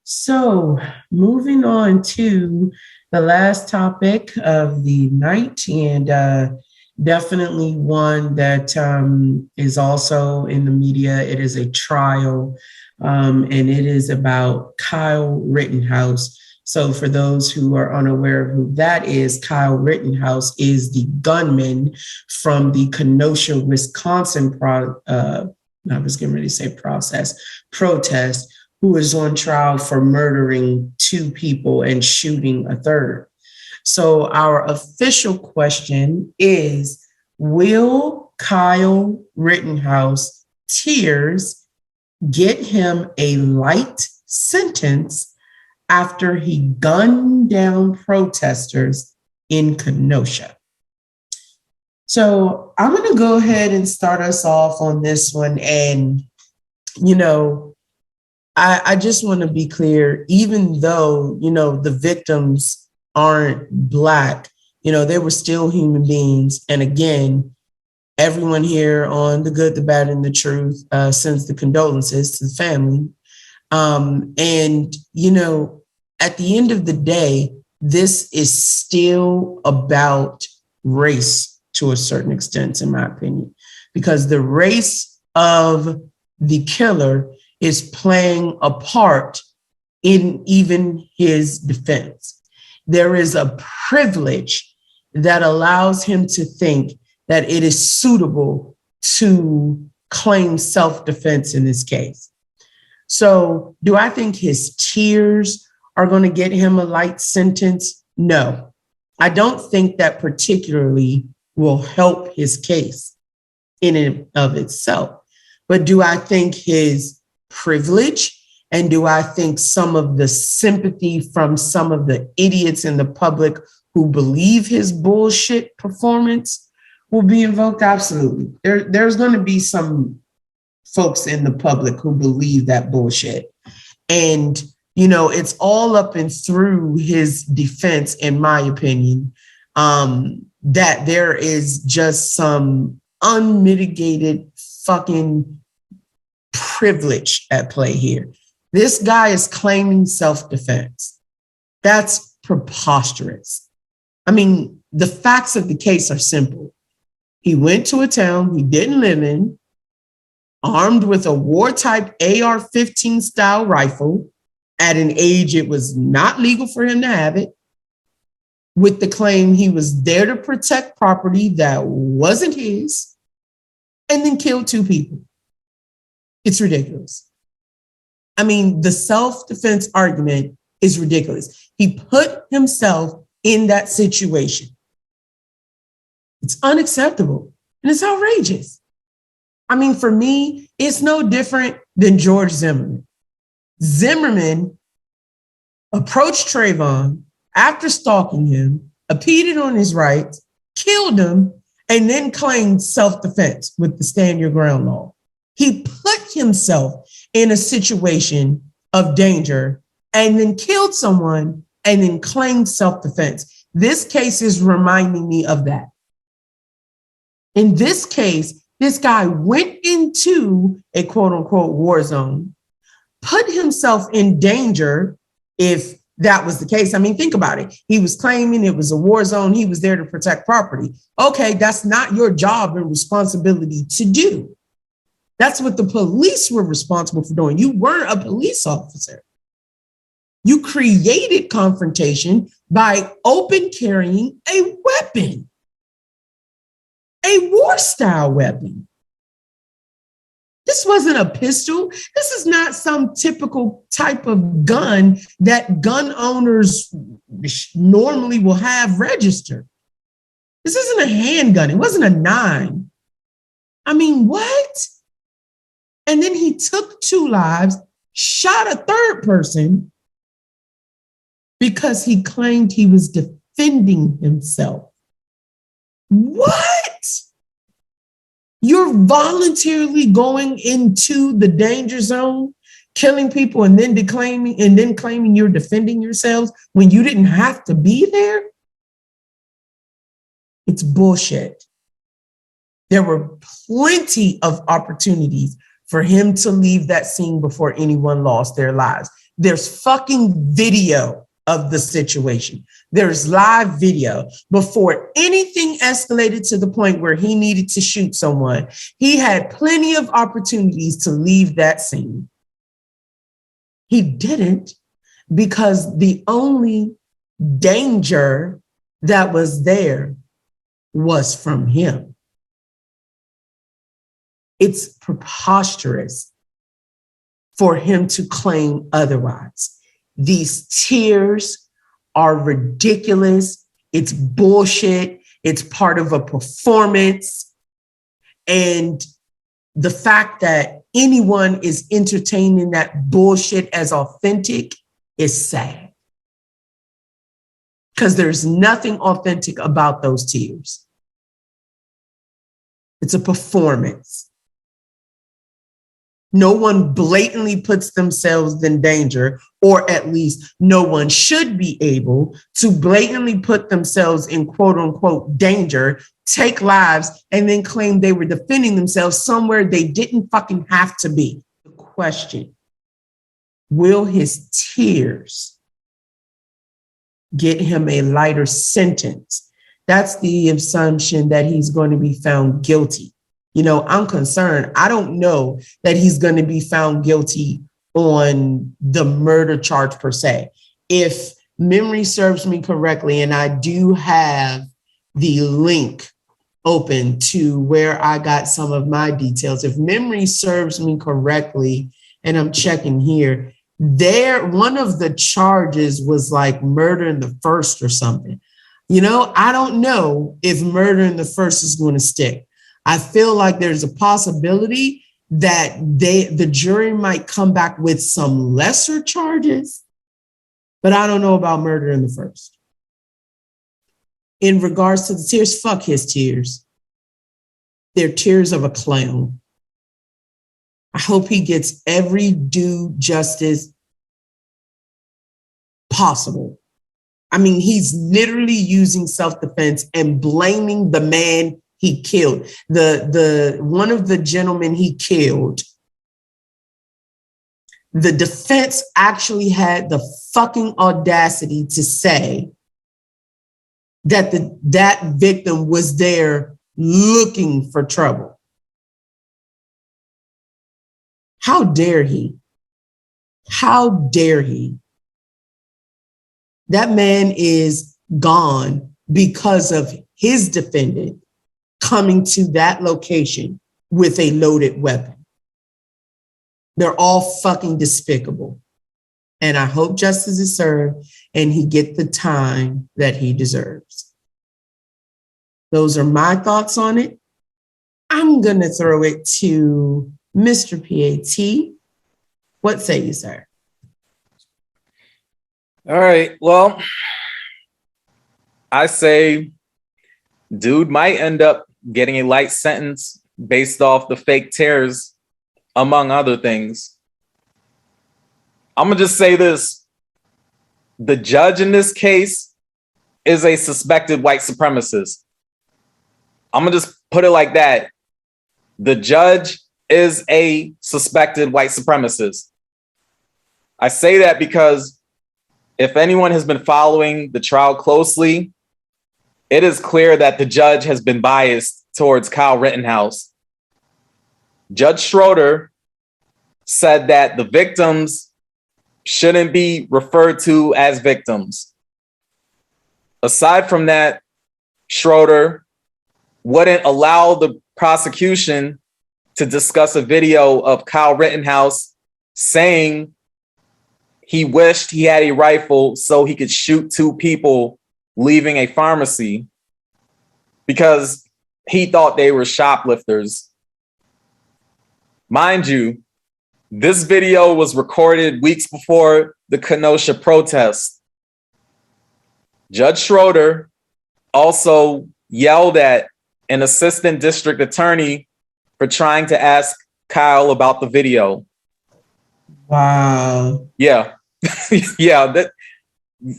So, moving on to the last topic of the night, and definitely one that is also in the media. It is a trial, and it is about Kyle Rittenhouse. So, for those who are unaware of who that is, Kyle Rittenhouse is the gunman from the Kenosha, Wisconsin I was getting ready to say protest, who is on trial for murdering two people and shooting a third. So our official question is, will Kyle Rittenhouse tears get him a light sentence after he gunned down protesters in Kenosha? So I'm going to go ahead and start us off on this one. And, you know, I just want to be clear, even though, the victims aren't Black, they were still human beings. And again, everyone here on The Good, the Bad, and the Truth sends the condolences to the family. And, at the end of the day, this is still about race to a certain extent, in my opinion, because the race of the killer is playing a part in even his defense. There is a privilege that allows him to think that it is suitable to claim self-defense in this case. So do I think his tears are going to get him a light sentence? No, I don't think that particularly will help his case in and of itself. But do I think his privilege, and do I think some of the sympathy from some of the idiots in the public who believe his bullshit performance will be invoked? Absolutely. There's going to be some folks in the public who believe that bullshit. And, it's all up and through his defense, in my opinion, that there is just some unmitigated fucking privilege at play here. This guy is claiming self-defense. That's preposterous. I mean, the facts of the case are simple. He went to a town he didn't live in, armed with a war-type AR-15 style rifle at an age it was not legal for him to have it, with the claim he was there to protect property that wasn't his, and then killed two people. It's ridiculous. I mean, the self-defense argument is ridiculous. He put himself in that situation. It's unacceptable and it's outrageous. I mean, for me, it's no different than George Zimmerman. Zimmerman approached Trayvon after stalking him, impeded on his rights, killed him, and then claimed self-defense with the stand your ground law. He put himself in a situation of danger and then killed someone and then claimed self-defense. This case is reminding me of that. In this case, this guy went into a quote unquote war zone, put himself in danger if that was the case. I mean, think about it. He was claiming it was a war zone. He was there to protect property. Okay, that's not your job and responsibility to do. That's what the police were responsible for doing. You weren't a police officer. You created confrontation by open carrying a weapon, a war-style weapon. This wasn't a pistol. This is not some typical type of gun that gun owners normally will have registered. This isn't a handgun. It wasn't a 9. I mean, what? And then he took 2 lives, shot a third person because he claimed he was defending himself. What? You're voluntarily going into the danger zone, killing people, and then claiming you're defending yourselves when you didn't have to be there? It's bullshit. There were plenty of opportunities for him to leave that scene before anyone lost their lives. There's fucking video of the situation. There's live video. Before anything escalated to the point where he needed to shoot someone, he had plenty of opportunities to leave that scene. He didn't, because the only danger that was there was from him. It's preposterous for him to claim otherwise. These tears are ridiculous. It's bullshit. It's part of a performance. And the fact that anyone is entertaining that bullshit as authentic is sad. Because there's nothing authentic about those tears. It's a performance. No one blatantly puts themselves in danger, or at least no one should be able to blatantly put themselves in quote unquote danger, take lives, and then claim they were defending themselves somewhere they didn't fucking have to be. The question, will his tears get him a lighter sentence? That's the assumption that he's going to be found guilty. You know, I'm concerned. I don't know that he's going to be found guilty on the murder charge per se. If memory serves me correctly, and I do have the link open to where I got some of my details. If memory serves me correctly, and I'm checking here, one of the charges was like murder in the first or something. You know, I don't know if murder in the first is going to stick. I feel like there's a possibility that the jury might come back with some lesser charges, but I don't know about murder in the first. In regards to the tears, fuck his tears. They're tears of a clown. I hope he gets every due justice possible. I mean, he's literally using self-defense and blaming the man he killed. The one of the gentlemen he killed, the defense actually had the fucking audacity to say that that victim was there looking for trouble. How dare he? How dare he? That man is gone because of his defendant coming to that location with a loaded weapon. They're all fucking despicable. And I hope justice is served and he get the time that he deserves. Those are my thoughts on it. I'm going to throw it to Mr. PAT. What say you, sir? All right. Well, I say dude might end up getting a light sentence based off the fake tears, among other things. I'm going to just say this. The judge in this case is a suspected white supremacist. I'm going to just put it like that. The judge is a suspected white supremacist. I say that because if anyone has been following the trial closely, it is clear that the judge has been biased towards Kyle Rittenhouse. Judge Schroeder said that the victims shouldn't be referred to as victims. Aside from that, Schroeder wouldn't allow the prosecution to discuss a video of Kyle Rittenhouse saying he wished he had a rifle so he could shoot two people leaving a pharmacy because he thought they were shoplifters. Mind you, this video was recorded weeks before the Kenosha protest. Judge Schroeder also yelled at an assistant district attorney for trying to ask Kyle about the video. Wow. Yeah. Yeah. That,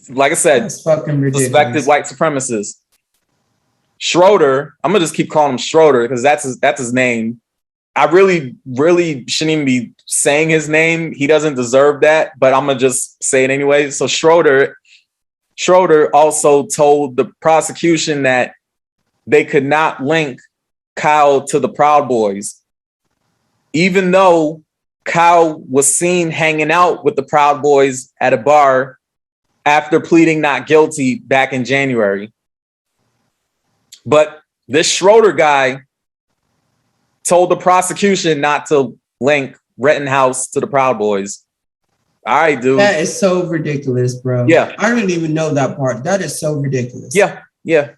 like I said, that's fucking ridiculous. Suspected white supremacist. Schroeder, I'm gonna just keep calling him Schroeder because that's his name. I really, really shouldn't even be saying his name. He doesn't deserve that, but I'm gonna just say it anyway. So Schroeder also told the prosecution that they could not link Kyle to the Proud Boys, even though Kyle was seen hanging out with the Proud Boys at a bar after pleading not guilty back in January. But this Schroeder guy told the prosecution not to link Rittenhouse to the Proud Boys. All right, dude. That is so ridiculous, bro. Yeah. I didn't even know that part. That is so ridiculous. Yeah.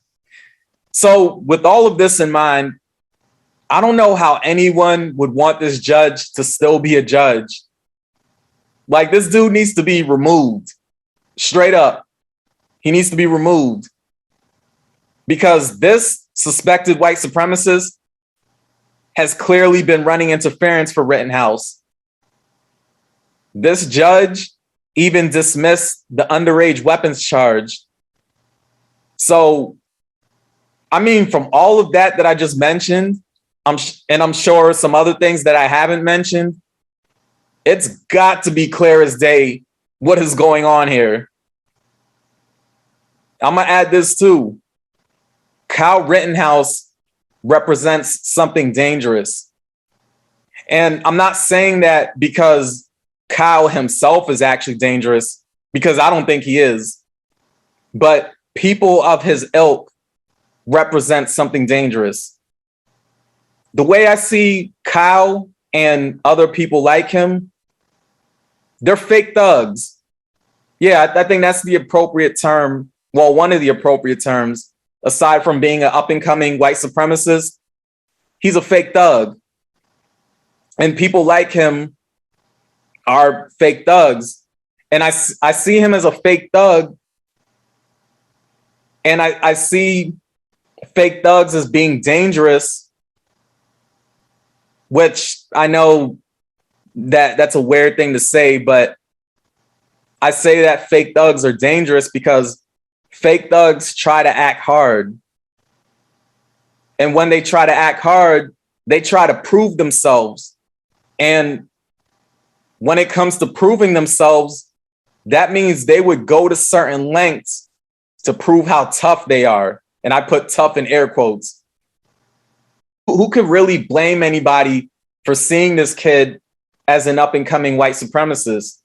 So with all of this in mind, I don't know how anyone would want this judge to still be a judge. Like, this dude needs to be removed. Straight up. He needs to be removed. Because this suspected white supremacist has clearly been running interference for Rittenhouse. This judge even dismissed the underage weapons charge. So, I mean, from all of that I just mentioned, I'm sure some other things that I haven't mentioned, it's got to be clear as day what is going on here. I'm going to add this too. Kyle Rittenhouse represents something dangerous. And I'm not saying that because Kyle himself is actually dangerous, because I don't think he is. But people of his ilk represent something dangerous. The way I see Kyle and other people like him, they're fake thugs. Yeah, I think that's the appropriate term. Well, one of the appropriate terms, aside from being an up-and-coming white supremacist, he's a fake thug. And people like him are fake thugs. And I see him as a fake thug. And I see fake thugs as being dangerous, which I know that's a weird thing to say, but I say that fake thugs are dangerous because fake thugs try to act hard. And when they try to act hard, they try to prove themselves. And when it comes to proving themselves, that means they would go to certain lengths to prove how tough they are. And I put tough in air quotes. Who could really blame anybody for seeing this kid as an up-and-coming white supremacist?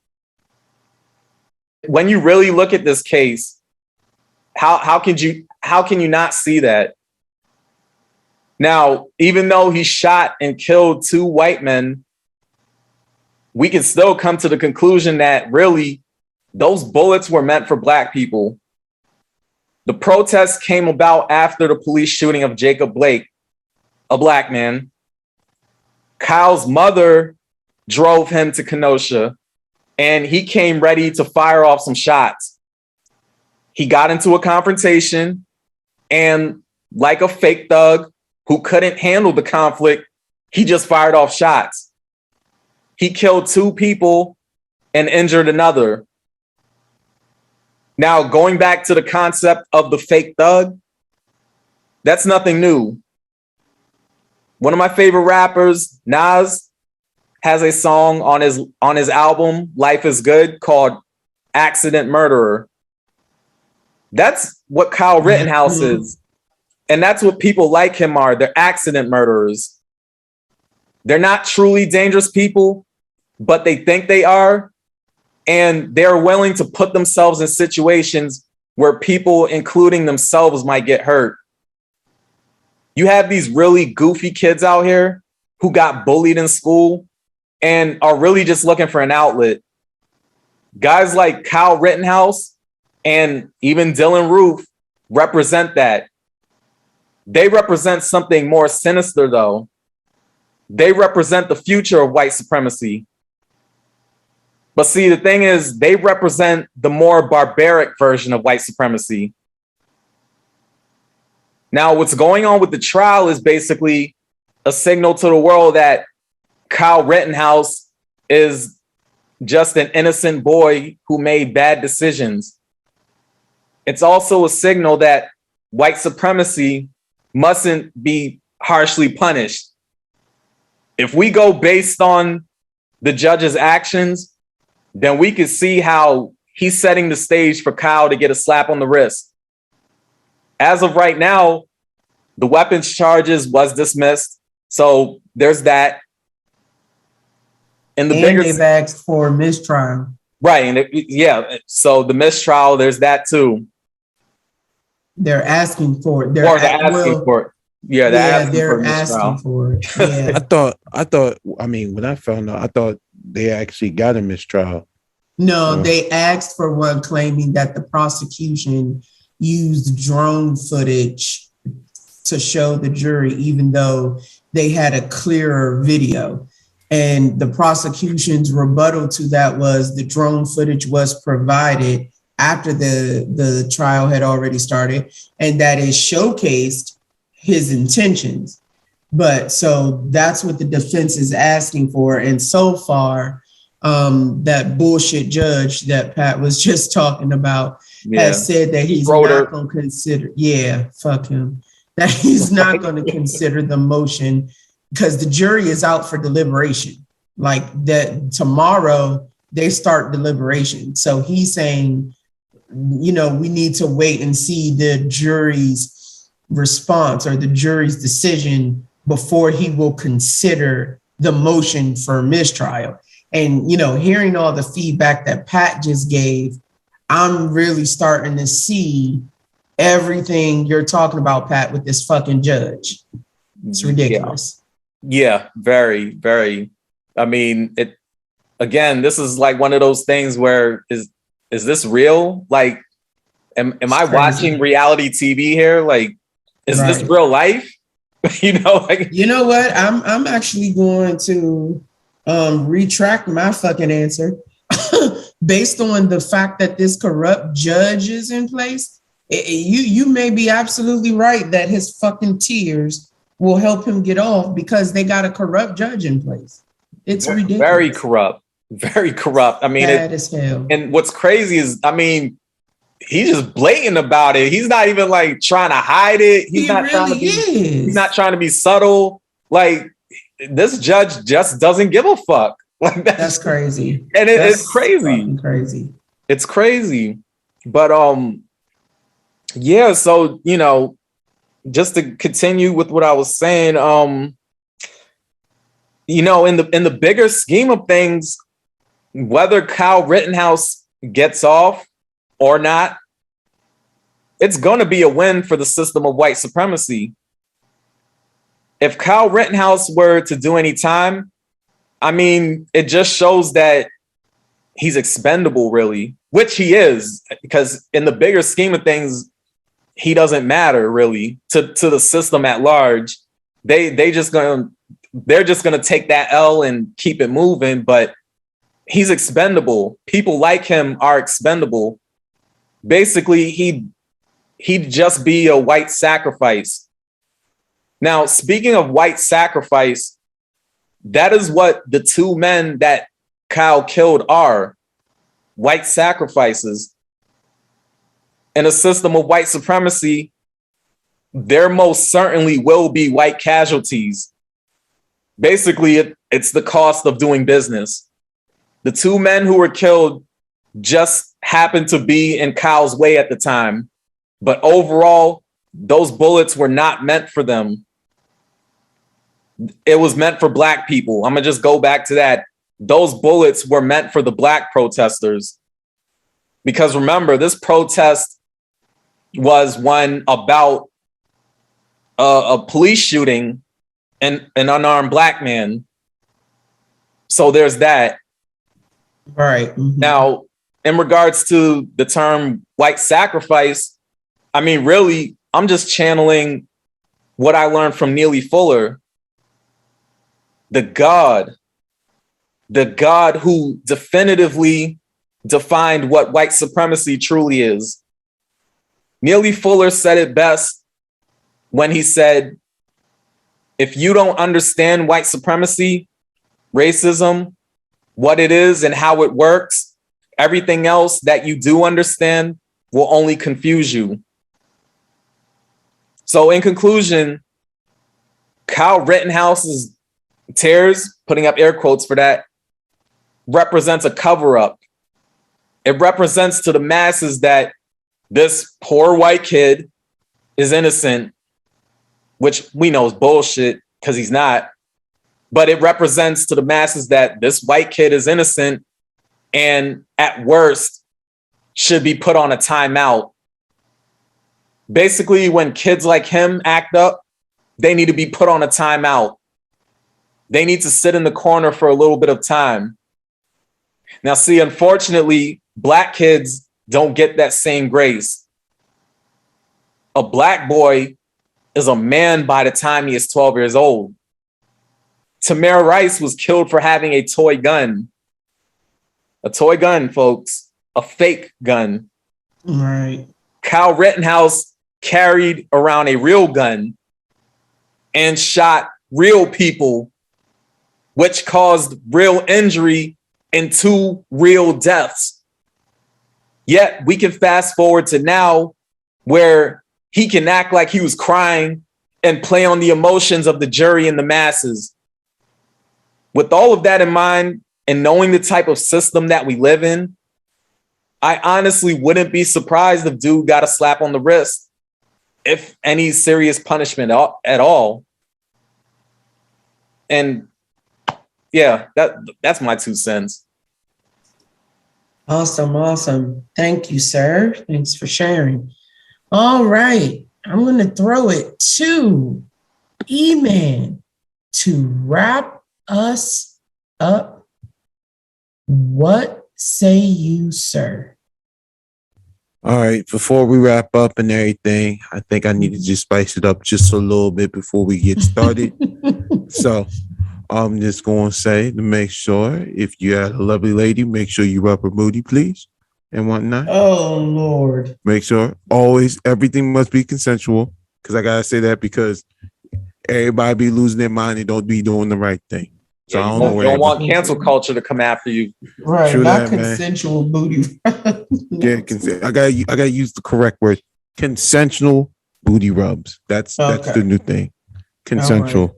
When you really look at this case, how can you not see that? Now, even though he shot and killed 2 white men, we can still come to the conclusion that really those bullets were meant for Black people. The protest came about after the police shooting of Jacob Blake, a Black man. Kyle's mother drove him to Kenosha, and he came ready to fire off some shots. He got into a confrontation, and like a fake thug who couldn't handle the conflict, he just fired off shots. He killed 2 people and injured another. Now, going back to the concept of the fake thug, that's nothing new. One of my favorite rappers, Nas, has a song on his album, Life is Good, called Accident Murderer. That's what Kyle Rittenhouse is. And that's what people like him are. They're accident murderers. They're not truly dangerous people, but they think they are. And they're willing to put themselves in situations where people, including themselves, might get hurt. You have these really goofy kids out here who got bullied in school and are really just looking for an outlet. Guys like Kyle Rittenhouse and even Dylan Roof represent that. They represent something more sinister, though. They represent the future of white supremacy. But see, the thing is, they represent the more barbaric version of white supremacy. Now, what's going on with the trial is basically a signal to the world that Kyle Rittenhouse is just an innocent boy who made bad decisions. It's also a signal that white supremacy mustn't be harshly punished. If we go based on the judge's actions, then we can see how he's setting the stage for Kyle to get a slap on the wrist. As of right now, the weapons charges was dismissed. So there's that. And they've asked for mistrial. Right. And so the mistrial, there's that too. They're asking for it. They're asking for it. Yeah, they're asking for it. Yeah. I thought, I mean, when I found out, I thought they actually got a mistrial. No, they asked for one, claiming that the prosecution used drone footage to show the jury, even though they had a clearer video. And the prosecution's rebuttal to that was the drone footage was provided after the trial had already started, and that it showcased his intentions. But so that's what the defense is asking for. And so far, that bullshit judge that Pat was just talking about has said that he's Schroeder. not going to consider, fuck him, that he's not going to consider the motion because the jury is out for deliberation. Like that tomorrow they start deliberation. So he's saying, we need to wait and see the jury's response or the jury's decision before he will consider the motion for mistrial. And, hearing all the feedback that Pat just gave, I'm really starting to see everything you're talking about, Pat, with this fucking judge. It's ridiculous. Yeah, very, very. I mean, this is like one of those things where is this real? Like, am I watching reality TV here? Like, is this real life? You know what? I'm actually going to retract my fucking answer based on the fact that this corrupt judge is in place. You may be absolutely right that his fucking tears will help him get off because they got a corrupt judge in place. It's ridiculous. Very corrupt. Very corrupt. I mean, bad as hell. And what's crazy is, I mean, he's just blatant about it. He's not even like trying to hide it. He's not trying to be subtle. Like, this judge just doesn't give a fuck. Like, that's crazy. And it's crazy. Crazy. It's crazy. But so just to continue with what I was saying, in the bigger scheme of things, whether Kyle Rittenhouse gets off or not, it's going to be a win for the system of white supremacy. If Kyle Rittenhouse were to do any time, I mean, it just shows that he's expendable, really, which he is, because in the bigger scheme of things, he doesn't matter really to the system at large. They're just gonna take that L and keep it moving, but he's expendable. People like him are expendable. Basically, he'd just be a white sacrifice. Now, speaking of white sacrifice, that is what the two men that Kyle killed are: white sacrifices. In a system of white supremacy, there most certainly will be white casualties. Basically, it's the cost of doing business. The two men who were killed just happened to be in Kyle's way at the time. But overall, those bullets were not meant for them. It was meant for Black people. I'm going to just go back to that. Those bullets were meant for the Black protesters. Because remember, this protest was one about a police shooting and an unarmed Black man. So there's that. Right. Mm-hmm. Now, in regards to the term white sacrifice, I mean, really, I'm just channeling what I learned from Neely Fuller, the God who definitively defined what white supremacy truly is. Neely Fuller said it best when he said, if you don't understand white supremacy, racism, what it is and how it works, everything else that you do understand will only confuse you. So in conclusion, Kyle Rittenhouse is Tears, putting up air quotes for that, represents a cover up. It represents to the masses that this poor white kid is innocent, which we know is bullshit because he's not. But it represents to the masses that this white kid is innocent and at worst should be put on a timeout. Basically, when kids like him act up, they need to be put on a timeout. They need to sit in the corner for a little bit of time. Now, see, unfortunately, Black kids don't get that same grace. A Black boy is a man by the time he is 12 years old. Tamir Rice was killed for having a toy gun. A toy gun, folks. A fake gun. Right. Kyle Rittenhouse carried around a real gun and shot real people, which caused real injury and 2 real deaths. Yet we can fast forward to now where he can act like he was crying and play on the emotions of the jury and the masses. With all of that in mind and knowing the type of system that we live in, I honestly wouldn't be surprised if dude got a slap on the wrist, if any serious punishment at all. And yeah, that's my 2 cents. Awesome. Thank you, sir. Thanks for sharing. All right. I'm going to throw it to E-Man to wrap us up. What say you, sir? All right, before we wrap up and everything, I think I need to just spice it up just a little bit before we get started. So I'm just going to say to make sure if you had a lovely lady, make sure you rub her booty, please, and whatnot. Oh, Lord. Make sure always everything must be consensual, because I got to say that because everybody be losing their mind and don't be doing the right thing. So Yeah, I don't know where you don't want cancel culture to come after you. Right, True not that, man. consensual booty. Yeah, I gotta use the correct word. Consensual booty rubs. That's the new thing. Consensual.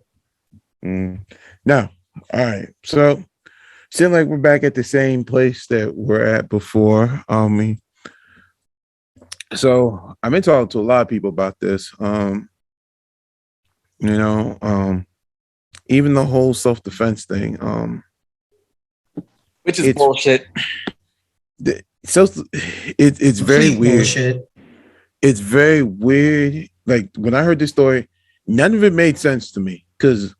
Now, all right. So seems like we're back at the same place that we're at before. So I've been talking to a lot of people about this. Even the whole self-defense thing. Which is bullshit. It's very weird. Bullshit. It's very weird. Like when I heard this story, none of it made sense to me because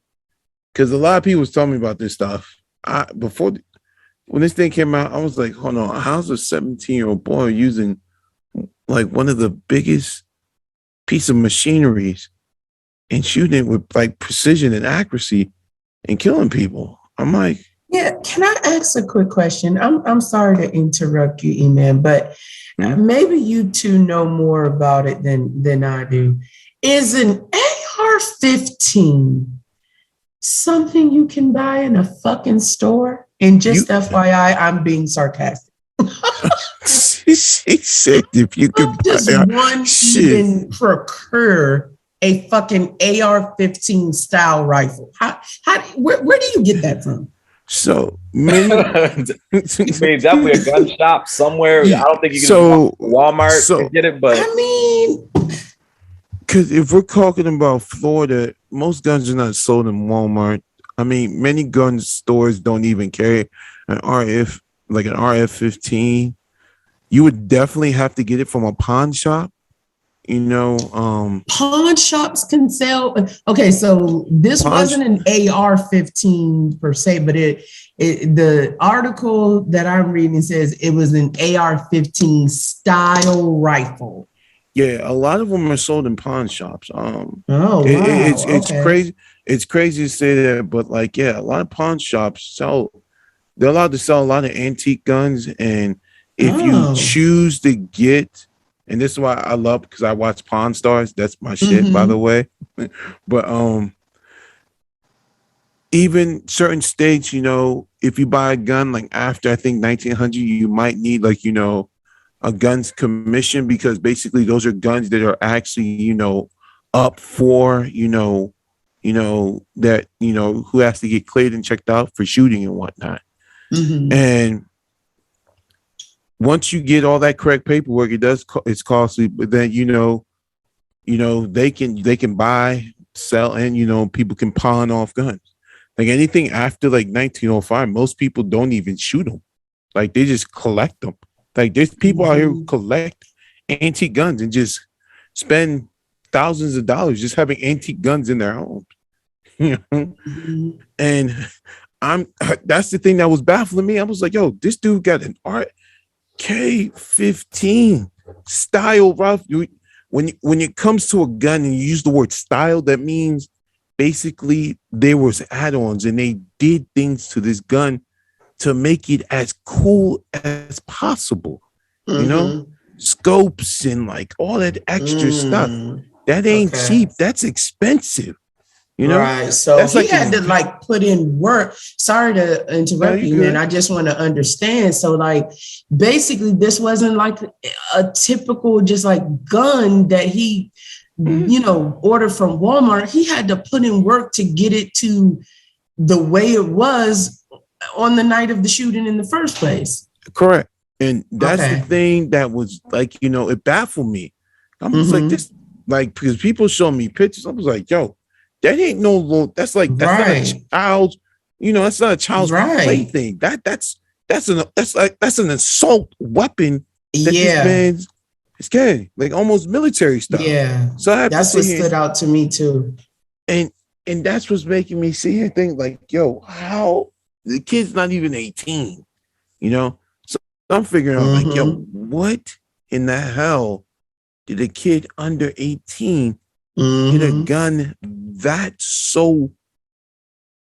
a lot of people was telling me about this stuff. When this thing came out, I was like, hold on, how's a 17-year-old boy using like one of the biggest piece of machineries and shooting it with like precision and accuracy and killing people? I'm like, yeah. Can I ask a quick question? I'm sorry to interrupt you, E-Man, but maybe you two know more about it than I do. Is an AR-15 something you can buy in a fucking store? And just FYI, I'm being sarcastic. she said if you could even procure a fucking AR-15 style rifle. Where do you get that from? So many definitely a gun shop somewhere. I don't think you can Walmart to get it, but I mean, because if we're talking about Florida, most guns are not sold in Walmart. I mean, many gun stores don't even carry an RF-15. You would definitely have to get it from a pawn shop. Pawn shops can sell. Okay, so this wasn't an AR-15 per se, but the article that I'm reading says it was an AR-15 style rifle. Yeah, a lot of them are sold in pawn shops. It's okay. crazy. It's crazy to say that, but like, yeah, a lot of pawn shops they're allowed to sell a lot of antique guns, and if you choose to get. And this is why I love, because I watch Pawn Stars. That's my shit, by the way. But even certain states, if you buy a gun like after I think 1900, you might need like a guns commission, because basically those are guns that are actually up for that who has to get cleared and checked out for shooting and whatnot. Mhm. And once you get all that correct paperwork, it's costly, but then they can buy, sell, and people can pawn off guns. Like anything after like 1905, most people don't even shoot them. Like they just collect them. Like there's people out here who collect antique guns and just spend thousands of dollars just having antique guns in their homes. And that's the thing that was baffling me. I was like, yo, this dude got an RK-15 style rough. When it comes to a gun and you use the word style, that means basically there was add-ons and they did things to this gun to make it as cool as possible. Scopes and like all that extra stuff. That ain't cheap. That's expensive. Right. So that's he had to like put in work. Sorry to interrupt you, man. I just want to understand. So like basically this wasn't like a typical just like gun that he ordered from Walmart. He had to put in work to get it to the way it was on the night of the shooting in the first place. Correct. And that's the thing that was like, it baffled me. I was like this, like, because people show me pictures. I was like, yo, that ain't no little, that's not a child's, that's not a child's plaything. That's an assault weapon that this man's is carrying, like almost military stuff. Yeah. So that's what stood out to me too. And that's what's making me see and think like, yo, how the kid's not even 18, So I'm figuring out like, yo, what in the hell did a kid under 18 get a gun that's so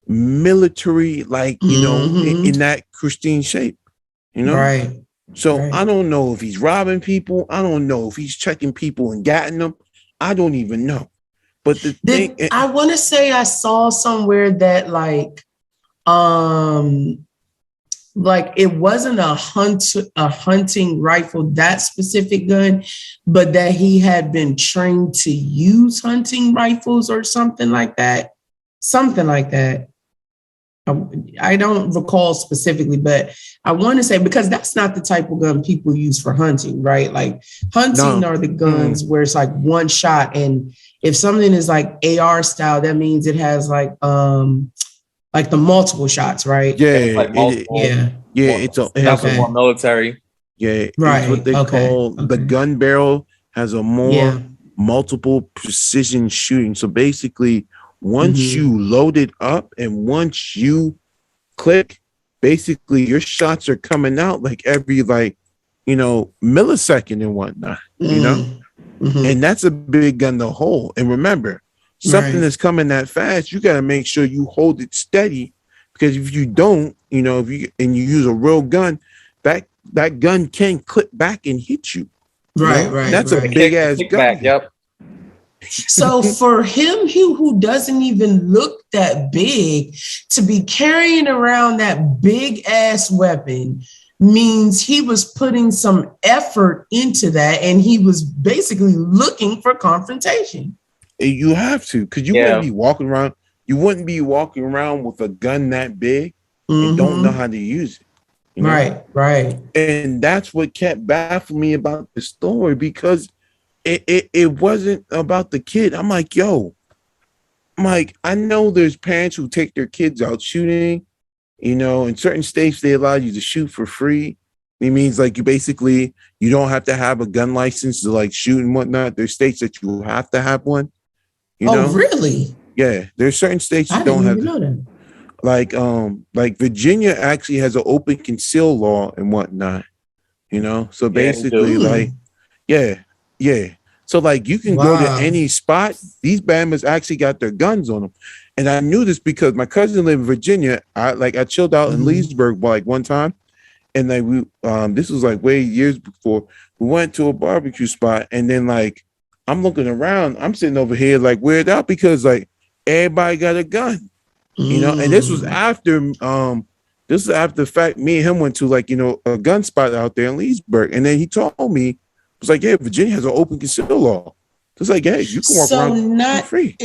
military, like, in that Christian shape, Right. So I don't know if he's robbing people. I don't know if he's checking people and getting them. I don't even know. But the thing, I want to say I saw somewhere that like it wasn't a hunting rifle, that specific gun, but that he had been trained to use hunting rifles or something like that. I don't recall specifically, but I want to say, because that's not the type of gun people use for hunting, right? Like hunting are the guns where it's like one shot. And if something is like AR style, that means it has like the multiple shots, right? It's more military. Yeah, right. It's what they call the gun barrel has a more multiple precision shooting. So basically, once you load it up and once you click, basically your shots are coming out like every millisecond and whatnot. And that's a big gun to hold. And remember, something that's coming that fast, you got to make sure you hold it steady, because if you don't, if you use a real gun, that gun can clip back and hit you. Right. That's a big ass gun. Back, yep. So for him, who doesn't even look that big, to be carrying around that big ass weapon means he was putting some effort into that, and he was basically looking for confrontation. You have to, because you wouldn't be walking around. You wouldn't be walking around with a gun that big and don't know how to use it. Right. And that's what kept baffling me about the story, because it wasn't about the kid. I'm like, yo, I know there's parents who take their kids out shooting. In certain states, they allow you to shoot for free. It means like you don't have to have a gun license to like shoot and whatnot. There's states that you have to have one. Oh, really? Yeah, there's certain states you don't have to. Know that. Like Virginia actually has an open conceal law and whatnot. So basically, So like you can go to any spot. These Bammers actually got their guns on them, and I knew this because my cousin lived in Virginia. I chilled out in Leesburg one time, and like we this was like way years before. We went to a barbecue spot, and then like I'm looking around, I'm sitting over here like weirded out because like everybody got a gun, and this was after the fact me and him went to like a gun spot out there in Leesburg, and then he told me. It's like, yeah, Virginia has an open conceal law. It's like, hey, you can walk around free.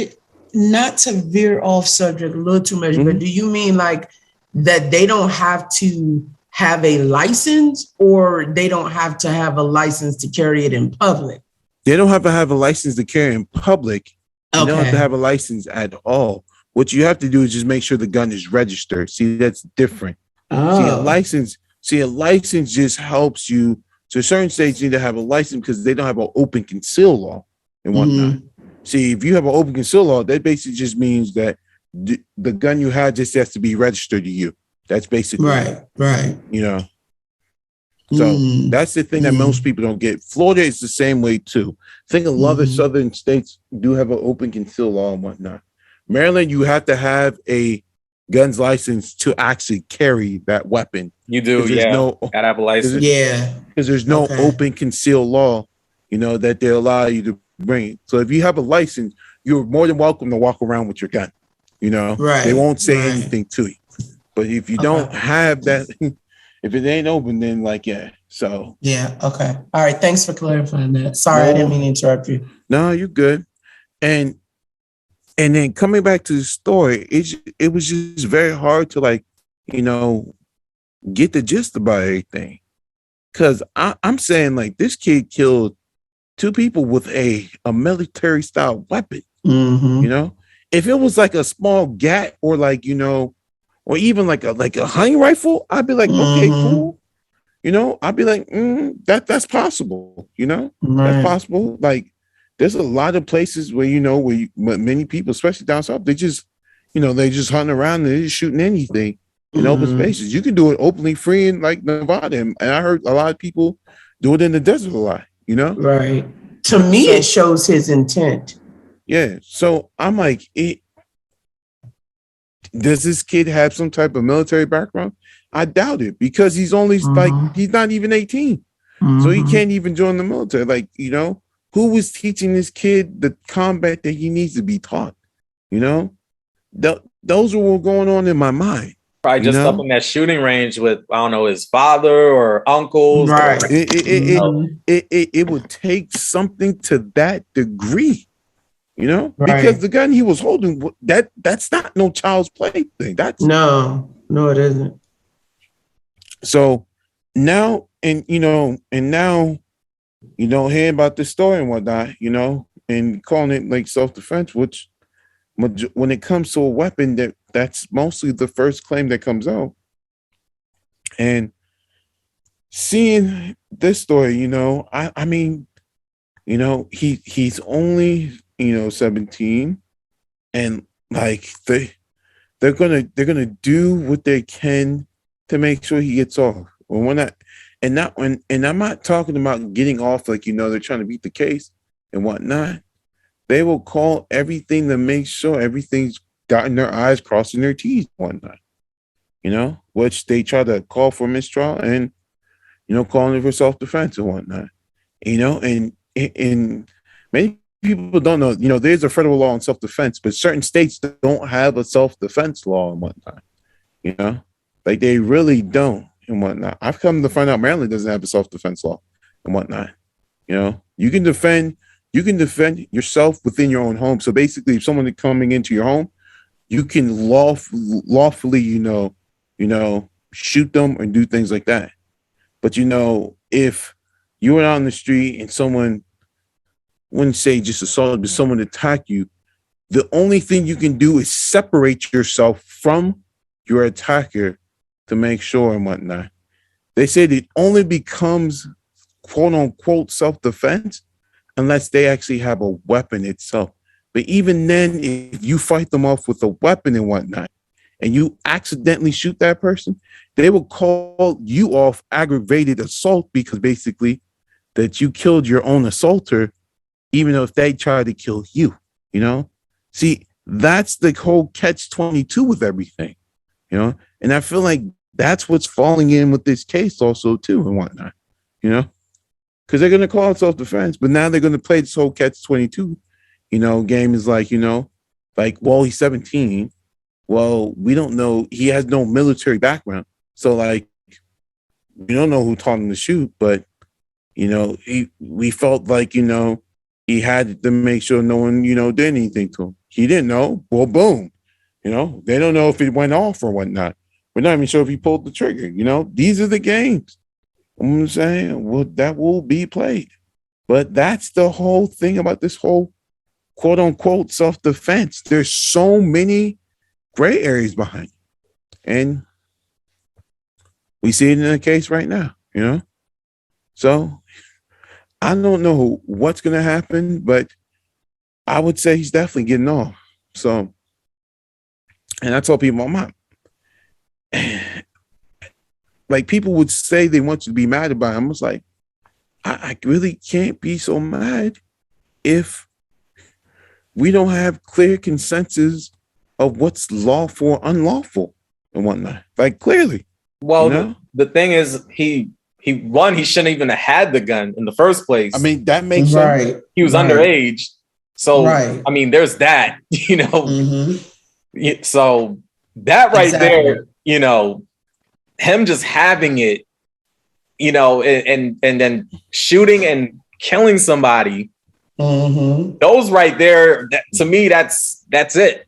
not to veer off subject a little too much, but do you mean like that they don't have to have a license, or they don't have to have a license to carry it in public? They don't have to have a license to carry in public. You don't have to Okay. have a license at all. What you have to do is just make sure the gun is registered. See, that's different. See, Oh. a license just helps you. So certain states need to have a license because they don't have an open conceal law and whatnot. See, if you have an open conceal law, that basically just means that the gun you have just has to be registered to you. That's basically it, Right. you know. So that's the thing that most people don't get. Florida is the same way too. I think a lot of southern states do have an open conceal law and whatnot. Maryland, you have to have a guns license to actually carry that weapon. You do, yeah. Gotta have a license. Yeah. Because there's no open conceal law, that they allow you to bring. So if you have a license, you're more than welcome to walk around with your gun. Right. They won't say anything to you. But if you don't have that, if it ain't open, then so. Yeah, okay. All right, thanks for clarifying that. Sorry, I didn't mean to interrupt you. No, you're good. And then coming back to the story, it was just very hard to get the gist about everything. Because I'm saying this kid killed 2 people with a military style weapon. If it was like a small gat or or even like a hunting rifle, I'd be like, okay, cool. I'd be like, that's possible. That's possible. There's a lot of places where many people, especially down south, they just hunting around and they're just shooting anything in open spaces. You can do it openly, free in Nevada, and I heard a lot of people do it in the desert a lot. Right. To me, it shows his intent. Yeah. So I'm like, does this kid have some type of military background? I doubt it, because he's only he's not even 18. So he can't even join the military. Who was teaching this kid the combat that he needs to be taught? Those are what going on in my mind. Probably just up in that shooting range with, I don't know, his father or uncles. Right. It would take something to that degree, because the gun he was holding, that's not no child's play thing. That's no, it isn't. So now, hearing about this story and whatnot, and calling it self-defense, which when it comes to a weapon, that's mostly the first claim that comes out. And seeing this story, I mean, he's only 17, and they're gonna do what they can to make sure he gets off. And I'm not talking about getting off they're trying to beat the case and whatnot. They will call everything to make sure everything's dotting their I's, crossing their T's and whatnot. Which they try to call for mistrial and calling it for self-defense and whatnot. And many people don't know, there's a federal law on self-defense, but certain states don't have a self-defense law and whatnot. They really don't and whatnot. I've come to find out Maryland doesn't have a self-defense law and whatnot. You can defend yourself within your own home. So basically, if someone is coming into your home, you can lawfully, shoot them or do things like that. But if you were out on the street and someone, wouldn't say just assault, but someone attack you, the only thing you can do is separate yourself from your attacker to make sure and whatnot. They said it only becomes quote unquote self-defense unless they actually have a weapon itself. But even then, if you fight them off with a weapon and whatnot, and you accidentally shoot that person, they will call you off aggravated assault, because basically that you killed your own assaulter, even though if they try to kill you, See, that's the whole catch-22 with everything, And I feel like that's what's falling in with this case also too and whatnot, because they're going to call it self-defense, but now they're going to play this whole catch-22, game is well, he's 17. Well, we don't know. He has no military background. So we don't know who taught him to shoot, but we felt he had to make sure no one, did anything to him. He didn't know. Well, boom. They don't know if it went off or whatnot. We're not even sure if he pulled the trigger. These are the games. I'm saying, well, that will be played. But that's the whole thing about this whole quote unquote self-defense. There's so many gray areas behind it. And we see it in the case right now, So I don't know what's going to happen, but I would say he's definitely getting off. So, and I told people, like, people would say they want you to be mad about him. I was like, I really can't be so mad if we don't have clear consensus of what's lawful or unlawful and whatnot. Like, clearly. Well, the thing is, he shouldn't even have had the gun in the first place. I mean, that makes sense. He was underage. So, I mean, there's that, So that right there, him just having it, and then shooting and killing somebody, those right there, to me, that's it.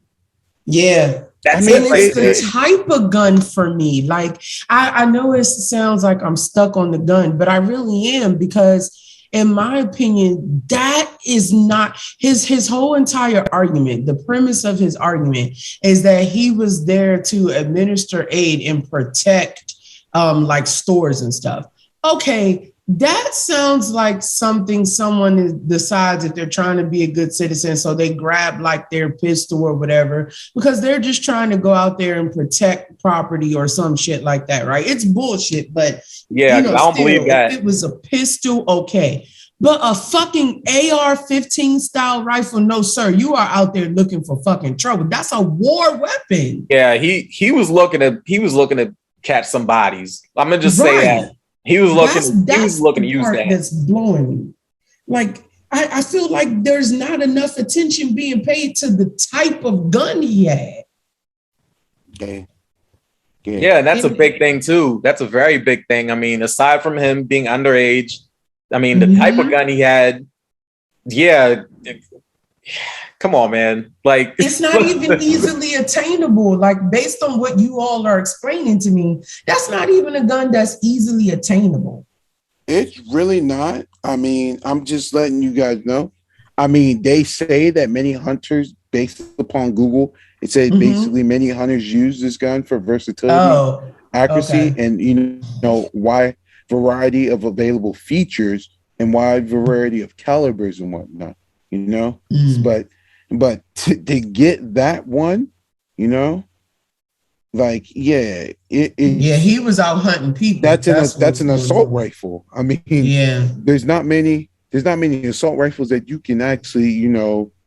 Yeah. It's the type of gun for me. Like, I know it sounds like I'm stuck on the gun, but I really am, because in my opinion, that is not his whole entire argument. The premise of his argument is that he was there to administer aid and protect like stores and stuff. Okay, that sounds like something someone decides if they're trying to be a good citizen. So they grab like their pistol or whatever, because they're just trying to go out there and protect property or some shit like that, right? It's bullshit, but I don't believe that. If it was a pistol, okay. But a fucking AR-15 style rifle, no, sir. You are out there looking for fucking trouble. That's a war weapon. Yeah, he was looking to catch some bodies. I'm gonna just say that. He was looking to use that. That's blowing me. Like, I feel like there's not enough attention being paid to the type of gun he had. Yeah, that's a big thing too. That's a very big thing. I mean, aside from him being underage, I mean, the type of gun he had, come on, man. Like, it's not even easily attainable. Like, based on what you all are explaining to me, that's not even a gun that's easily attainable. It's really not. I mean, I'm just letting you guys know. I mean, they say that many hunters, based upon Google, it says basically many hunters use this gun for versatility, accuracy, and wide variety of available features and wide variety of calibers and whatnot. But to get that one, like, he was out hunting people. That's an assault rifle. I mean, there's not many assault rifles that you can actually, and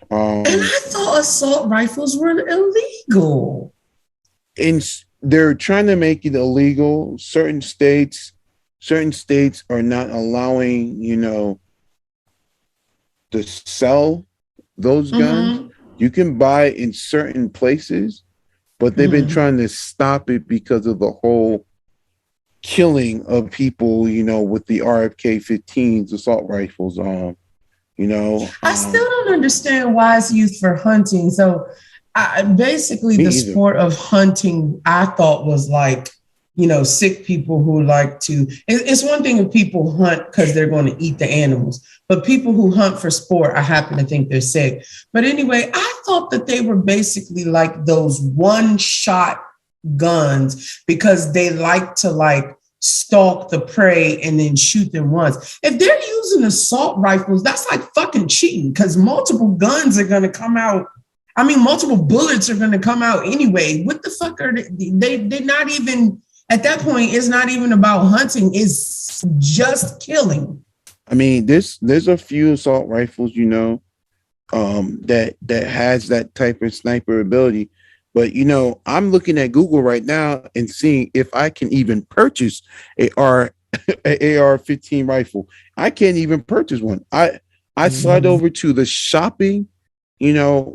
I thought assault rifles were illegal. And they're trying to make it illegal. Certain states are not allowing, to sell those guns. You can buy in certain places, but they've been trying to stop it because of the whole killing of people, with the RFK 15s assault rifles. I still don't understand why it's used for hunting. So basically the sport of hunting, I thought, was like, sick people who like to, it's one thing if people hunt because they're going to eat the animals, but people who hunt for sport, I happen to think they're sick. But anyway, I thought that they were basically like those one-shot guns because they like to like stalk the prey and then shoot them once. If they're using assault rifles, that's like fucking cheating, because multiple guns are going to come out. I mean, multiple bullets are going to come out anyway. What the fuck are they? They're not even, at that point, it's not even about hunting. It's just killing. I mean, there's a few assault rifles, that has that type of sniper ability. But, I'm looking at Google right now and seeing if I can even purchase an AR-15 rifle. I can't even purchase one. I slide over to the shopping,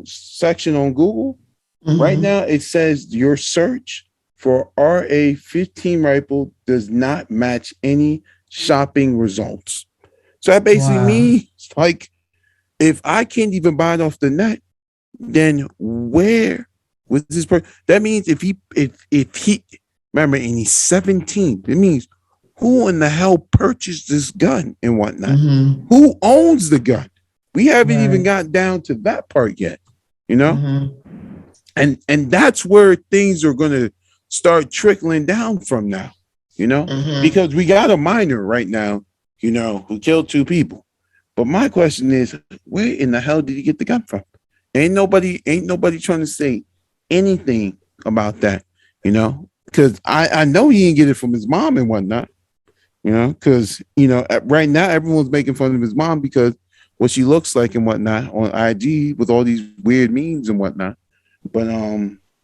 section on Google. Right now, it says your search for RA-15 rifle does not match any shopping results. So that basically Wow. means like if I can't even buy it off the net, then where was this person? That means if he remember, and he's 17, it means who in the hell purchased this gun and whatnot? Mm-hmm. Who owns the gun? We haven't even Right. got down to that part yet, you know? Mm-hmm. And that's where things are gonna start trickling down from now, you know, Mm-hmm. because we got a minor right now, you know, who killed 2 people. But my question is, where in the hell did he get the gun from? Ain't nobody trying to say anything about that, you know, because I know he didn't get it from his mom and whatnot, you know, because you know right now everyone's making fun of his mom because what she looks like and whatnot on IG with all these weird memes and whatnot. But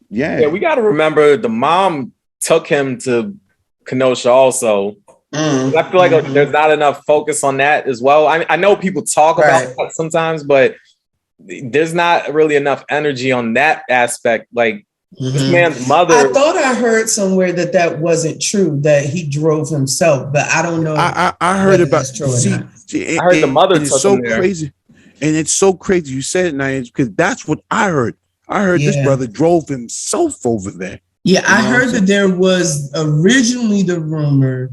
Yeah, we got to remember the mom took him to Kenosha also. I feel like there's not enough focus on that as well. I know people talk about that sometimes, but there's not really enough energy on that aspect. Like this man's mother. I thought I heard somewhere that wasn't true, that he drove himself, but I don't know. I heard about. See, I heard the mother took it's so him there. Crazy, and it's so crazy you said it, Naya, because that's what I heard. I heard this brother drove himself over there. Yeah, I heard that there was originally the rumor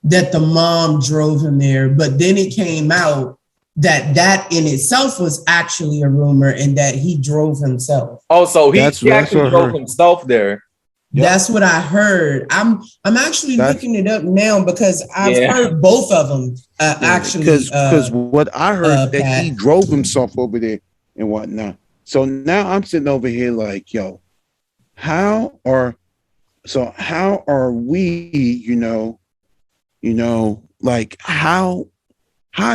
that the mom drove him there, but then it came out that in itself was actually a rumor and that he drove himself. Oh, so he actually drove himself there. Yep. That's what I heard. I'm actually looking it up now because I've heard both of them actually. Because what I heard that he drove himself over there and whatnot. So now I'm sitting over here like, yo, how are we, you know, like how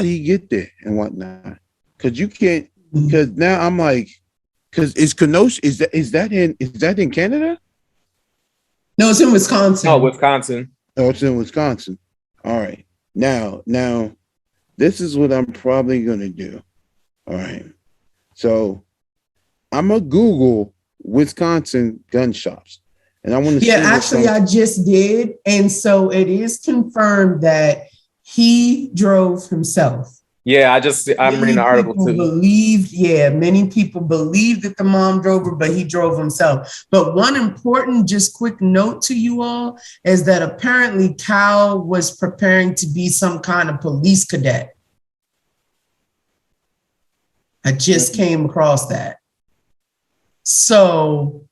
do you get there and whatnot? Because you can't. Because now I'm like, because is Kenosha is that in Canada? No, it's in Wisconsin. Oh, Wisconsin. Oh, it's in Wisconsin. All right. Now, this is what I'm probably gonna do. All right. So I'm gonna Google Wisconsin gun shops. And I want to actually I just did. And so it is confirmed that he drove himself. Yeah, I'm reading the article too. Many people believe that the mom drove her, but he drove himself. But one important, just quick note to you all is that apparently Cal was preparing to be some kind of police cadet. I just came across that. So,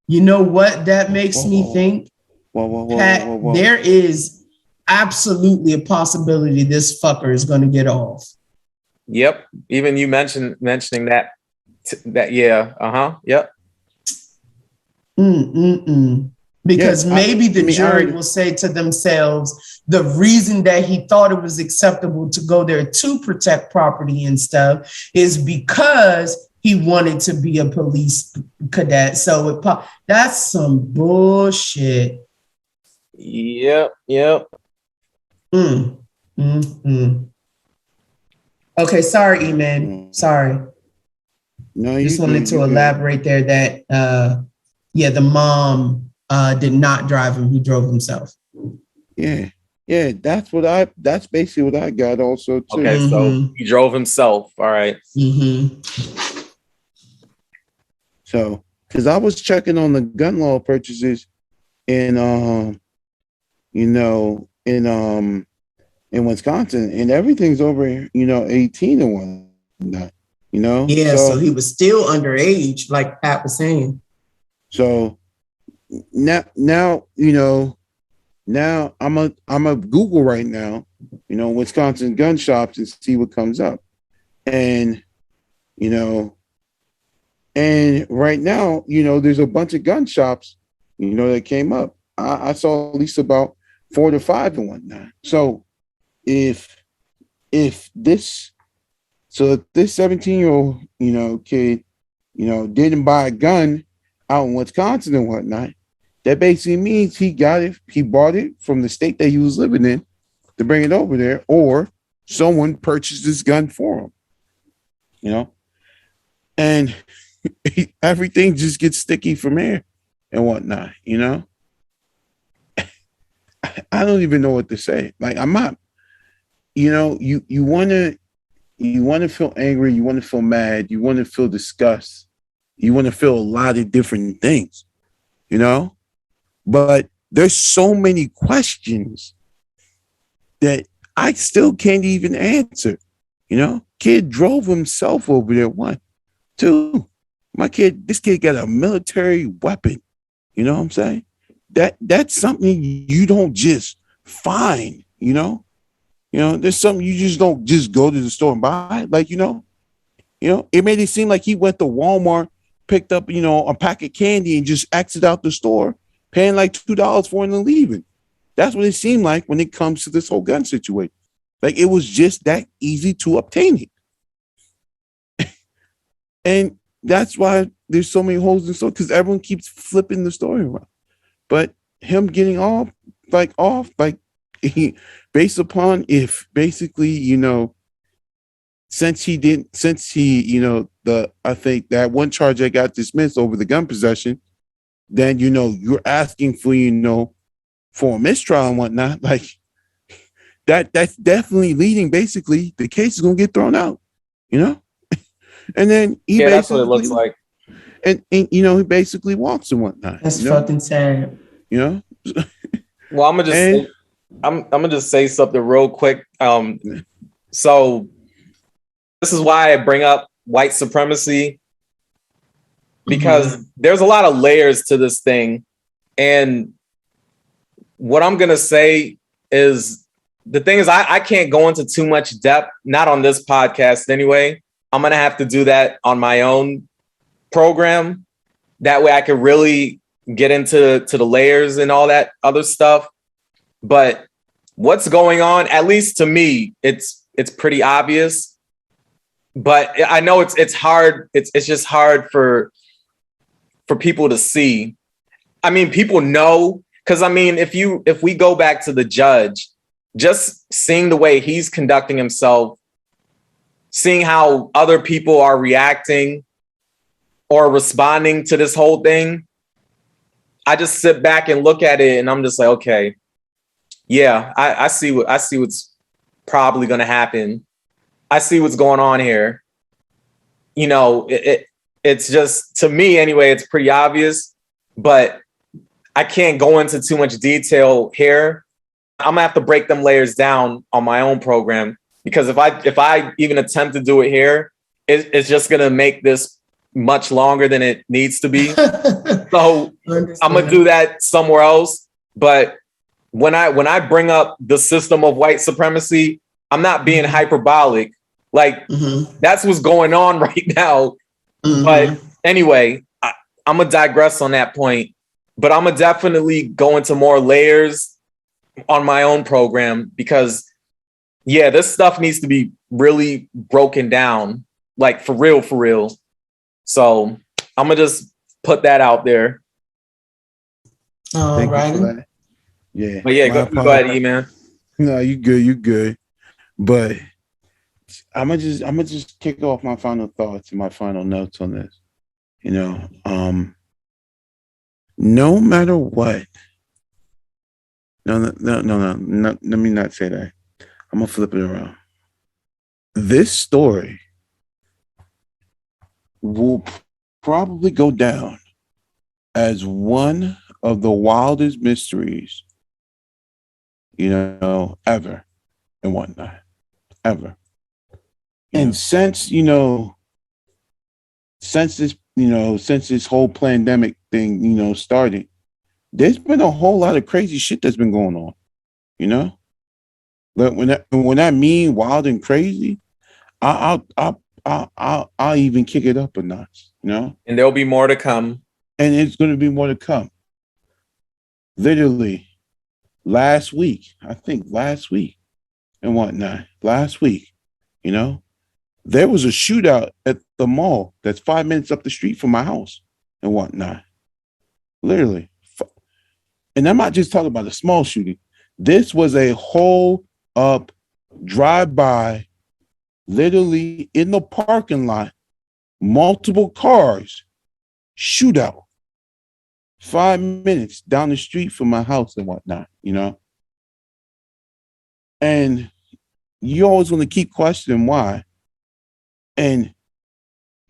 you know what that makes me think? Pat, there is absolutely a possibility this fucker is going to get off. Yep. Even you mentioning that. Yep. Because maybe the jury will say to themselves, the reason that he thought it was acceptable to go there to protect property and stuff is because he wanted to be a police cadet. So that's some bullshit. Yep. Okay, sorry, E-Man. Sorry. No, just wanted to elaborate there that the mom did not drive him; he drove himself. Yeah, that's basically what I got also too. Okay, so he drove himself. All right. So, because I was checking on the gun law purchases in in Wisconsin, and everything's over 18 and whatnot. So he was still underage, like Pat was saying. So now I'm a Google right now, Wisconsin gun shops and see what comes up, and right now there's a bunch of gun shops that came up. I saw at least about 4 to 5 and whatnot. So if this 17-year-old kid didn't buy a gun out in Wisconsin and whatnot, that basically means he bought it from the state that he was living in to bring it over there, or someone purchased this gun for him, and everything just gets sticky from here and whatnot. I don't even know what to say. Like, I'm not you want to feel angry, you want to feel mad, you want to feel disgust, you want to feel a lot of different things, you know. But there's so many questions that I still can't even answer. Kid drove himself over there. One, two. This kid got a military weapon. You know what I'm saying? That's something you don't just find. There's something you just don't just go to the store and buy. Like, it made it seem like he went to Walmart, picked up, a pack of candy and just exited out the store, paying like $2 for it and leaving. That's what it seemed like when it comes to this whole gun situation. Like, it was just that easy to obtain it. And that's why there's so many holes in the story, because everyone keeps flipping the story around. But him getting off, based upon if basically, since he, I think that one charge that got dismissed over the gun possession, then, you're asking for a mistrial and whatnot. Like, that's definitely leading, basically, the case is going to get thrown out, And then that's what it looks like. And he basically walks and whatnot. That's fucking sad. Well, I'm gonna just say something real quick. So this is why I bring up white supremacy, because there's a lot of layers to this thing. And what I'm gonna say is, the thing is, I can't go into too much depth, not on this podcast anyway. I'm gonna have to do that on my own program. That way I can really get into the layers and all that other stuff. But what's going on, at least to me, it's pretty obvious. But I know it's hard. It's just hard for people to see. I mean, people know, because I mean, if we go back to the judge, just seeing the way he's conducting himself, seeing how other people are reacting or responding to this whole thing, I just sit back and look at it and I'm just like, okay, yeah, I see what's probably going to happen. I see what's going on here. It's just, to me anyway, it's pretty obvious, but I can't go into too much detail here. I'm gonna have to break them layers down on my own program, because if I even attempt to do it here, it's just gonna make this much longer than it needs to be. So I'm gonna do that somewhere else. But when I bring up the system of white supremacy, I'm not being hyperbolic. Like, that's what's going on right now. But anyway, I'm gonna digress on that point. But I'm gonna definitely go into more layers on my own program, because this stuff needs to be really broken down, like for real. So I'm gonna just put that out there. Thank you for that. Yeah. But go ahead, E-Man. No, you good. But I'm gonna just kick off my final thoughts and my final notes on this. No matter what. No, let me not say that. I'm gonna flip it around. This story will probably go down as one of the wildest mysteries, ever and whatnot. Ever. And since this whole pandemic thing, started, there's been a whole lot of crazy shit that's been going on, But when I mean wild and crazy, I'll even kick it up a notch, And there'll be more to come. And it's going to be more to come. Literally, last week and whatnot, there was a shootout at the mall that's 5 minutes up the street from my house and whatnot. Literally. And I'm not just talking about a small shooting. This was a whole up drive-by, literally in the parking lot, multiple cars, shootout. 5 minutes down the street from my house and whatnot, And you always want to keep questioning why. And,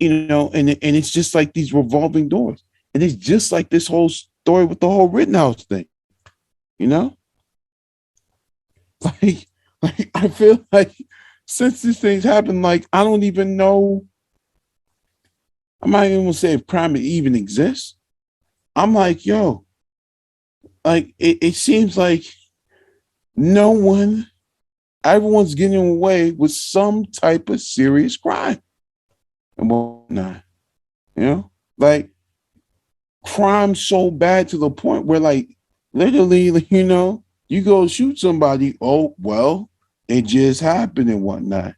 and it's just like these revolving doors. And it's just like this whole story with the whole Rittenhouse thing, you know? Like, I feel like since these things happened, like, I don't even know. I'm not even gonna say if crime even exists. I'm like, yo, like, it seems like everyone's getting away with some type of serious crime and whatnot, like crime so bad to the point where, like, literally, you go shoot somebody. Oh, well, it just happened and whatnot.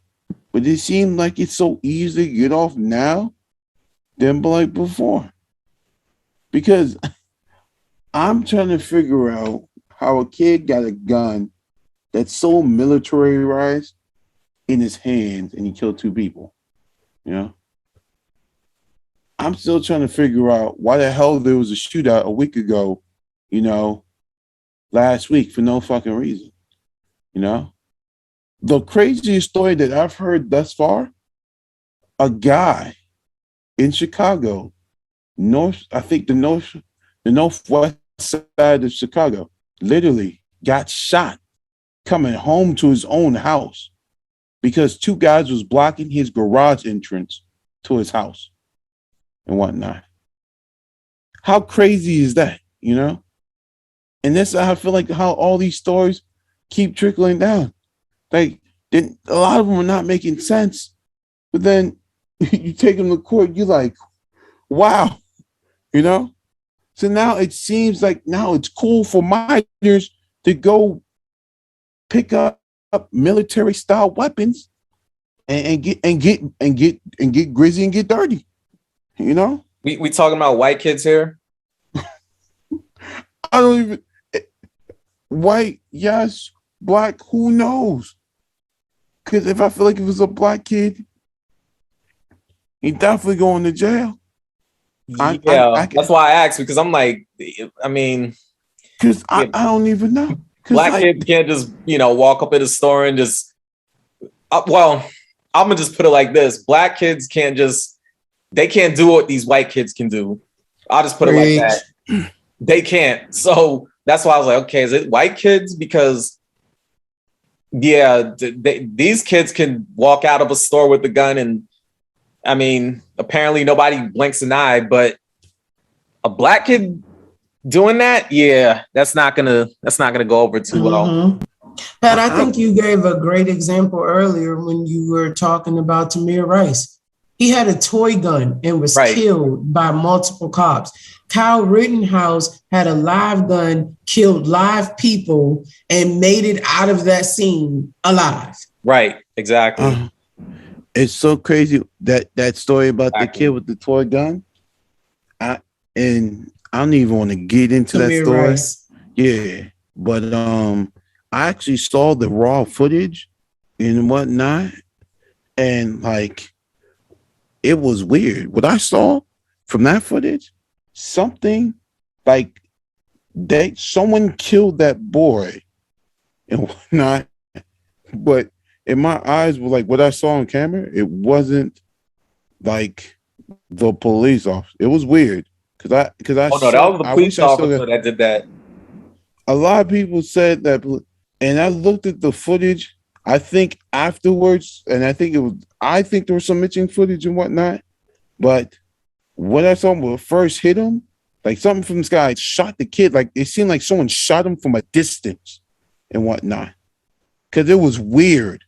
But it seemed like it's so easy to get off now than like before. Because I'm trying to figure out how a kid got a gun that's so militarized in his hands and he killed 2 people. I'm still trying to figure out why the hell there was a shootout a week ago, last week for no fucking reason. The craziest story that I've heard thus far, a guy in Chicago, the northwest side of Chicago, literally got shot coming home to his own house because 2 guys was blocking his garage entrance to his house and whatnot. How crazy is that, And that's how I feel like how all these stories keep trickling down. Like, then a lot of them are not making sense, but then you take them to court, you're like, wow, So now it seems like now it's cool for minors to go pick up military style weapons and get grizzy and get dirty. We talking about white kids here? I don't even white, yes, black, who knows? Because if I feel like if it was a black kid, he definitely going to jail. That's why I asked, because I'm like, I mean, because I don't even know. Black kids can't just walk up in a store and just. Well, I'm gonna just put it like this: black kids can't do what these white kids can do. I'll just put it like that. They can't. So that's why I was like, okay, is it white kids? Because these kids can walk out of a store with a gun, and I mean, apparently nobody blinks an eye, but a black kid doing that, that's not gonna go over too well. Pat, I think you gave a great example earlier when you were talking about Tamir Rice. He had a toy gun and was killed by multiple cops. Kyle Rittenhouse had a live gun, killed live people, and made it out of that scene alive. Right, exactly. It's so crazy that story about the kid with the toy gun. I don't even want to get into Tamir that story. Rice. Yeah, but I actually saw the raw footage and whatnot, and like it was weird. What I saw from that footage, something like someone killed that boy and whatnot, but in my eyes were like what I saw on camera, it wasn't like the police officer. It was weird because I that was the police officer that did that. A lot of people said that, and I looked at the footage. I think afterwards, and I think there was some missing footage and whatnot. But what I saw when it first hit him, like something from the sky shot the kid. Like it seemed like someone shot him from a distance and whatnot. Because it was weird.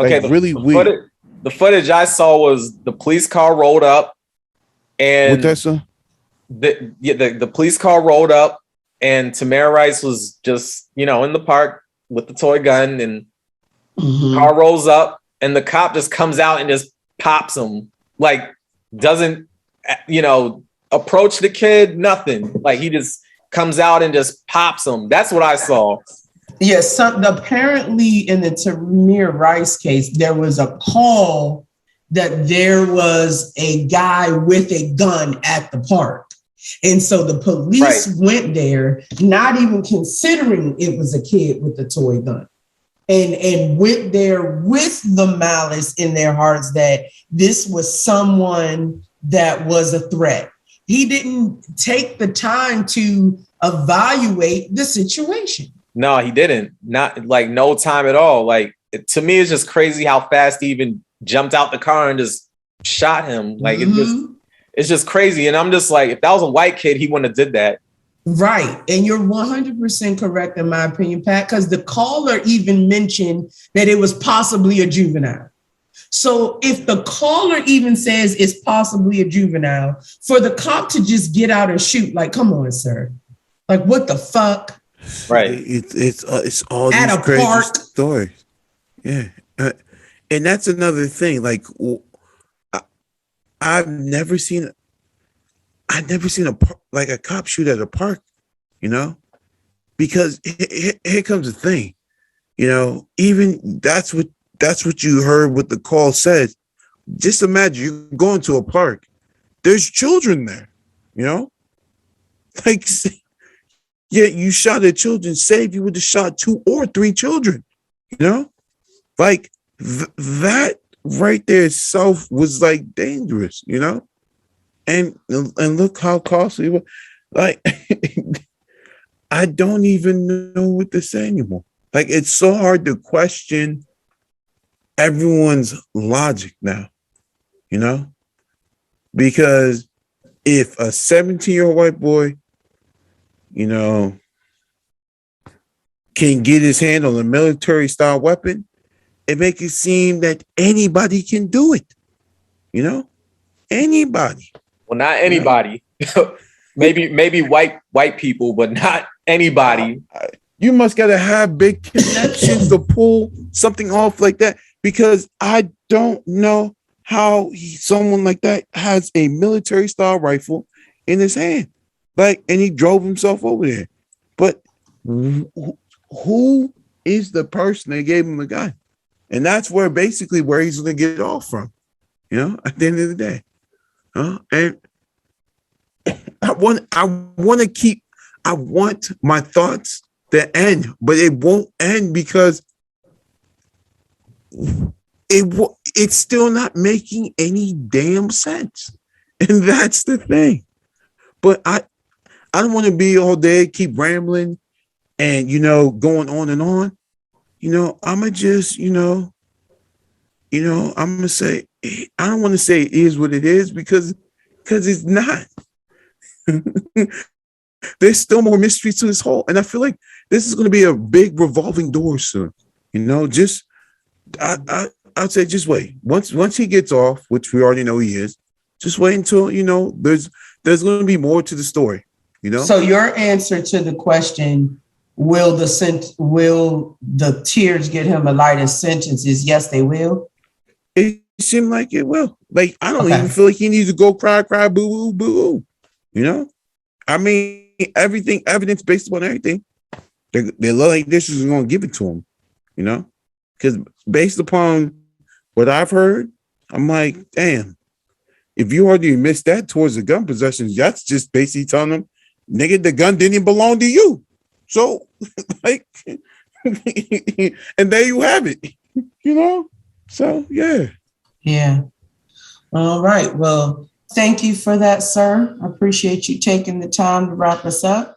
Okay, like, really weird. The footage I saw was the police car rolled up, and the police car rolled up, and Tamir Rice was just in the park with the toy gun, and car rolls up, and the cop just comes out and just pops him, like doesn't approach the kid, nothing. Like he just comes out and just pops him. That's what I saw. Yes, apparently in the Tamir Rice case, there was a call that there was a guy with a gun at the park. And so the police went there, not even considering it was a kid with a toy gun. and went there with the malice in their hearts that this was someone that was a threat. He didn't take the time to evaluate the situation. No, he didn't. Not like no time at all. Like to me, it's just crazy how fast he even jumped out the car and just shot him. Like it's just crazy. And I'm just like, if that was a white kid, he wouldn't have did that. Right. And you're 100% correct in my opinion, Pat, because the caller even mentioned that it was possibly a juvenile. So if the caller even says it's possibly a juvenile, for the cop to just get out and shoot, like, come on, sir. Like, what the fuck? Right. It's all at these a crazy park. stories. Yeah. And that's another thing. Like, I've never seen a cop shoot at a park, you know, because here comes the thing, you know, even that's what you heard what the call said. Just imagine you're going to a park. There's children there, you know, like, yeah, you shot at children. Save you would have shot 2 or 3 children, you know, like that right there itself was like dangerous, you know. And look how costly it was. Like, I don't even know what to say anymore. Like, it's so hard to question everyone's logic now, you know? Because if a 17-year-old white boy, you know, can get his hand on a military-style weapon, it makes it seem that anybody can do it, you know? Anybody. Well, not anybody. maybe white people, but not anybody. You must gotta have big connections to pull something off like that, because I don't know how someone like that has a military style rifle in his hand, like, and he drove himself over there. But who is the person that gave him the gun? And that's where he's gonna get it off from, you know, at the end of the day. And I want my thoughts to end, but it won't end because it's still not making any damn sense. And that's the thing. But I don't want to be all day, keep rambling and, you know, going on and on. You know, I'ma just, I'm gonna say, I don't want to say it is what it is because it's not. There's still more mysteries to this whole, and I feel like this is going to be a big revolving door soon. You know, just I'd say just wait. Once he gets off, which we already know he is, just wait until, you know, there's going to be more to the story. You know. So your answer to the question, will the tears get him a lighter sentence, is yes, they will. It seemed like it will. Like, I don't even feel like he needs to go cry, boo, boo, boo. You know, I mean, evidence based upon everything. They look like this is going to give it to him, you know, because based upon what I've heard, I'm like, damn, if you already missed that towards the gun possession, that's just basically telling them, nigga, the gun didn't even belong to you. So, like, and there you have it, you know. So, yeah. Yeah. All right. Well, thank you for that, sir. I appreciate you taking the time to wrap us up.